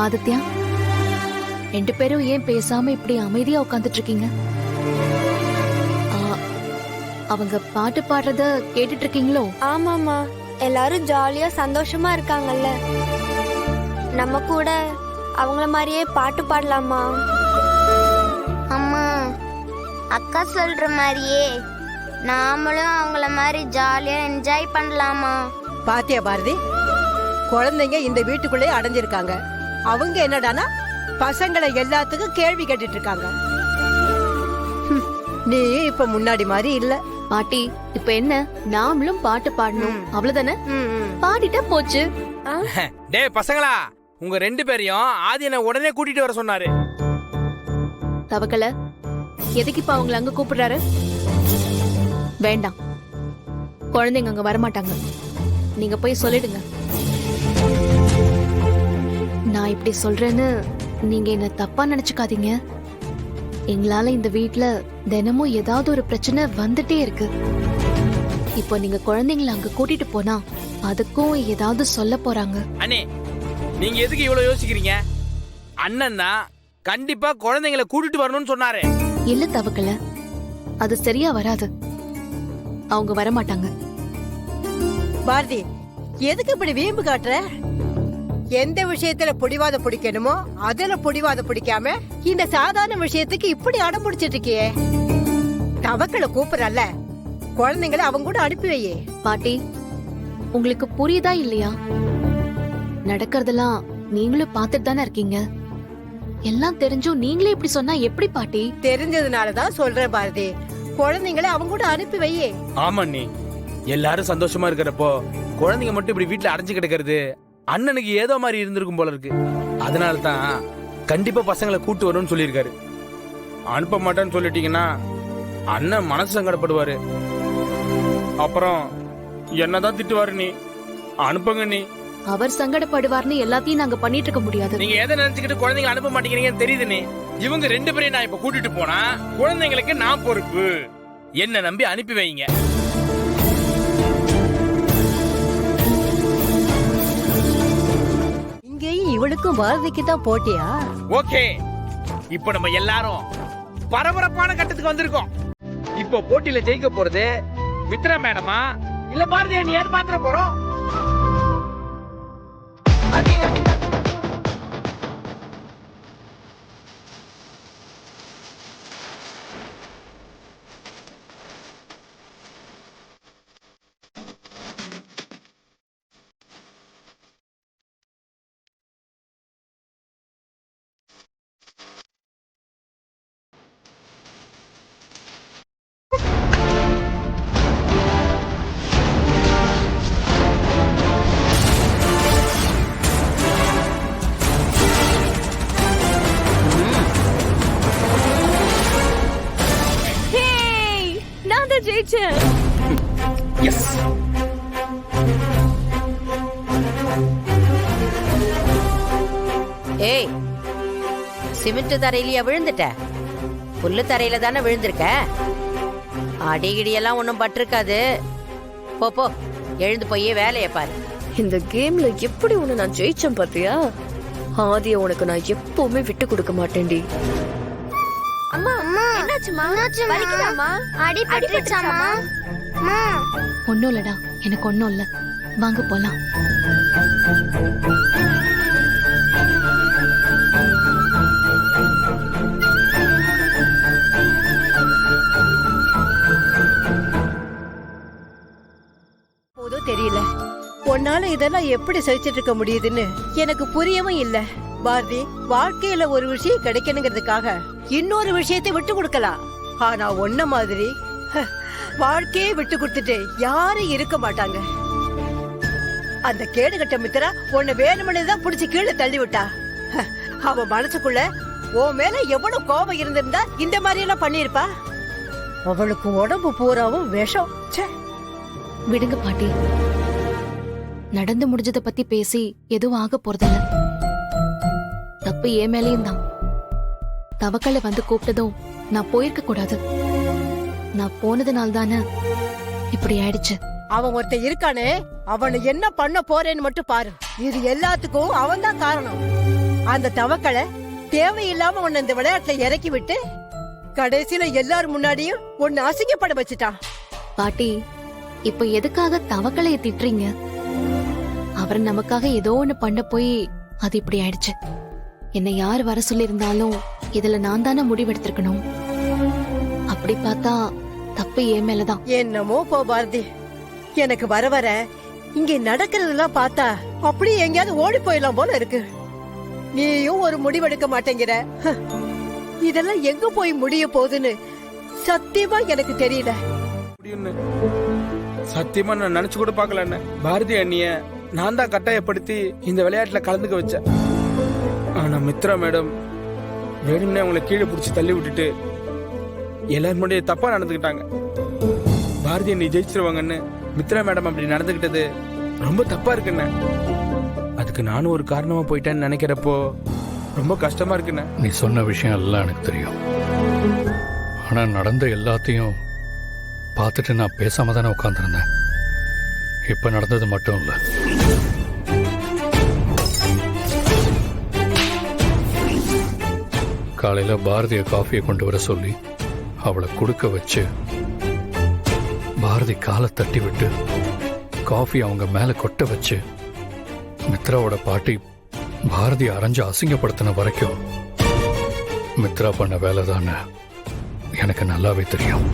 ஆதித்யா, 2 பேரும் ஏன் பேசாம இப்படி அமைதியா உட்கார்ந்துட்டு இருக்கீங்க? அவங்க பாட்டு பாடுறத கேட்டுட்டு இருக்கீங்களோ? ஆமாமா, எல்லாரும் ஜாலியா சந்தோஷமா இருக்காங்கல்ல. நம்ம கூட அவங்கள மாதிரியே பாட்டு பாடலாமா? அம்மா, அக்கா சொல்ற மாதிரியே நாமளும் அவங்கள மாதிரி ஜாலியா என்ஜாய் பண்ணலாமா? பாத்தியா பாரதி, குழந்தைங்க இந்த வீட்டுக்குள்ளே அடைஞ்சிருக்காங்க. அவங்க என்னடானா பசங்களை எல்லாத்துக்கும் கேள்வி கேட்டுட்டு இருக்காங்க. நீ இப்ப முன்னாடி மாதிரி இல்ல பாட்டி. இப்ப என்ன, நாமளும் பாட்டு பாடணும் அவ்வளவுதானே? பாடிட்டா போச்சு. டேய் பசங்களா, உங்க 2 பேரையும் ஆதி என்ன உடனே கூட்டிட்டு வர சொன்னாரு. தவக்கல, எதுக்கு இப்ப அவங்கள அங்க கூப்பிடுறாரு? வேண்டாம், குழந்தைங்க அங்க வரமாட்டாங்க. நீங்க போய் சொல்லிடுங்க. நான் இப்படி சொல்றேன்னு நீங்க என்ன தப்பா நினைச்சுக்காதீங்க. எங்களால இந்த வீட்ல தினமும் ஏதாவது ஒரு பிரச்சனை வந்துட்டே இருக்கு. இப்போ நீங்க குழந்தைங்களை அங்க கூட்டிட்டு போனா அதுக்கும் ஏதாவது சொல்ல போறாங்க. அண்ணே, நீங்க எதுக்கு இவ்வளவு யோசிக்கிறீங்க? அண்ணன்னா கண்டிப்பா குழந்தைங்களை கூட்டிட்டு வரணும்னு சொன்னாரு. இல்ல தவக்கல, அது சரியா வராது. அவங்க வரமாட்டாங்க. பாரதி, எதுக்கு இப்படி வீம்பு காட்டுற? எந்த விஷயத்துல பிடிவாத பிடிக்கணுமோ அதுல பிடிவாத பிடிக்காம இந்த சாதாரண விஷயத்துக்கு இப்படி அடம் பிடிச்சிட்டு இருக்கியே. தவக்களை கூப்பிடறல்ல, குழந்தைங்களை அவங்க கூட அனுப்பி வையே. பாட்டி, உங்களுக்கு புரியுதா இல்லையா? நடக்கிறதெல்லாம் நீங்களும் பாத்துட்டு தானே இருக்கீங்க. எல்லாம் தெரிஞ்சும் நீங்களே இப்படி சொன்னா எப்படி பாட்டி? தெரிஞ்சதுனாலதான் சொல்றேன் பாரதி, குழந்தைங்களை அவங்க கூட அனுப்பி வையே. ஆமா அண்ணி, எல்லாரும் சந்தோஷமா இருக்கிறப்போ குழந்தைங்க மட்டும் இப்படி வீட்டுல அடைஞ்சு கிடக்கிறது அண்ணனுக்கு ஏதோ மாதிரி இருந்திருக்கும் போல இருக்கு. அதனால தான் கண்டிப்பா பசங்களை கூட்டு வரும்னு சொல்லியிருக்காரு. அனுப்ப மாட்டேன்னு சொல்லிட்டீங்கன்னா அண்ணன் மனசு சங்கடப்படுவாரு. அப்புறம் என்னதான் திட்டுவாரு. நீ அனுப்புங்க. நீ அவர் சங்கடப்படுவார்னு எல்லாத்தையும் நாங்க பண்ணிட்டு இருக்க முடியாது. நீங்க எதை நினைச்சுக்கிட்டு குழந்தைங்களை அனுப்ப மாட்டேங்கிறீங்கன்னு தெரியுது. நீ இவங்க 2 பேரையும் நான் இப்ப கூட்டிட்டு போனா குழந்தைங்களுக்கு நான் பொறுப்பு. என்ன நம்பி அனுப்பி வைங்க. இங்கேயும் இவளுக்கும் பாரதிக்கு தான் போட்டியா? ஓகே, இப்போ நம்ம எல்லாரும் பரபரப்பான கட்டத்துக்கு வந்திருக்கோம். இப்போ போட்டியில ஜெயிக்க போறது மித்ரா மேடமா இல்ல பாரதி அண்ணியார் மாத்திர போறோம். ஜெயிச்சேன். எஸ், ஏய், சிமெண்ட் தரையிலயா விழுந்துட்ட? புல்லு தரையில தானே விழுந்திருக்க. அடிகிடியெல்லாம் ஒன்னும் பட்டிருக்காது. போ போ, எழுந்து போய் வேலையை பாரு. இந்த கேம்ல எப்படி உன்னை நான் ஜெயிச்சேன் பாத்தியா? ஆதிய உனக்கு நான் எப்பவுமே விட்டு கொடுக்க மாட்டேன்டி. அம்மா அம்மா, என்னாச்சுமா? வலிக்குதாமா? அடிபட்டுச்சாமா? அம்மா, ஒண்ணும் இல்லடா, எனக்கு ஒண்ணும் இல்ல. வாங்க போலாம். போதும் தெரியல, உன்னால இதெல்லாம் எப்படி சகிச்சிட்டு இருக்க முடியுதுன்னு எனக்கு புரியவும் இல்ல. பாரதி, வாழ்க்கையில ஒரு விஷயம் கிடைக்கணுங்கிறதுக்காக இன்னொரு விஷயத்தை விட்டு கொடுக்கலாம். ஆனா ஒன்ன மாதிரி வாழ்க்கையே விட்டு கொடுத்துட்டு யாரும் இருக்க மாட்டாங்க. அந்த கேடுகட்ட மித்திரா உன்னை வேணுமனேதான் புடிச்சு கீழே தள்ளி விட்டா. அவ மனசுக்குள்ள உன் மேல எவ்வளவு கோபம் இருந்திருந்தா இந்த மாதிரி எல்லாம் பண்ணிருப்பா. அவளுக்கு உடம்பு பூராவும் விஷம். விடுங்க பாட்டி, நடந்து முடிஞ்சத பத்தி பேசி எதுவும் ஆக போறதில்ல. தப்பு ஏன் மேலேயும் தான். தவக்கலை வந்து கூப்பிட்டதும் நான் போயிருக்க கூடாது. நான் போனதுனால தானே இப்படி ஆயிடுச்சு. அவன் ஒருத்தன் இருக்கானே, அவனை என்ன பண்ண போறேன்னு மட்டும் பாரு. இது எல்லாத்துக்கும் அவன் தான் காரணம். அந்த தவக்களை தேவையில்லாம உன்னை இந்த விளையாட்டுல இறக்கி விட்டு கடைசியில எல்லாரும் முன்னாடியும் உன்னை அசிங்கப்பட வச்சுட்டான். பாட்டி இப்ப எதுக்காக தவக்கலைய திட்டுறீங்க? அவர் நமக்காக ஏதோ ஒண்ணு பண்ண போய் அது இப்படி ஆயிடுச்சு. என்னை யார் வர சொல்லியிருந்தாலும் இதுல நான் தானே முடிவெடுத்திருக்கணும். அப்படி பார்த்தா தப்பு என் மேலதான். என்னமோ போ பாரதி, எனக்கு வர வர இங்க நடக்கிறதெல்லாம் பார்த்தா அப்படியே எங்கேயாவது ஓடி போயிடலாம் போல இருக்கு. நீயும் ஒரு முடிவெடுக்க மாட்டேங்கிற. இதெல்லாம் எங்க போய் முடிய போகுதுன்னு சத்தியமா எனக்கு தெரியல. முடியும்னு சத்தியமா நான் நினைச்சு கூட பார்க்கல. என்ன பாரதி அண்ணிய நான் தான் கட்டாயப்படுத்தி இந்த விளையாட்டுல கலந்துக்க வச்சேன். ஆனா மித்ரா மேடம் வேணும்னே அவங்களை கீழே பிடிச்சி தள்ளி விட்டுட்டு எல்லாரும் முன்னாடியே தப்பா நடந்துக்கிட்டாங்க. பாரதி அண்ணி ஜெயிச்சிருவாங்கன்னு மித்ரா மேடம் அப்படி நடந்துக்கிட்டது ரொம்ப தப்பா இருக்குண்ணே. அதுக்கு நானும் ஒரு காரணமா போயிட்டேன்னு நினைக்கிறப்போ ரொம்ப கஷ்டமா இருக்குண்ணே. நீ சொன்ன விஷயம் எல்லாம் எனக்கு தெரியும். ஆனா நடந்த எல்லாத்தையும் பார்த்துட்டு நான் பேசாம தானே உட்காந்துருந்தேன். இப்ப நடந்தது மட்டும் இல்ல, காலையில பாரதிய காஃபியை கொண்டு வர சொல்லி அவளை குடுக்க வச்சு பாரதி காலை தட்டி விட்டு காஃபி அவங்க மேல கொட்ட வச்சு மித்ராவோட பாட்டி பாரதி அரைஞ்சு அசிங்கப்படுத்தின வரைக்கும் மித்ரா பண்ண வேலை தானே எனக்கு நல்லாவே தெரியும்.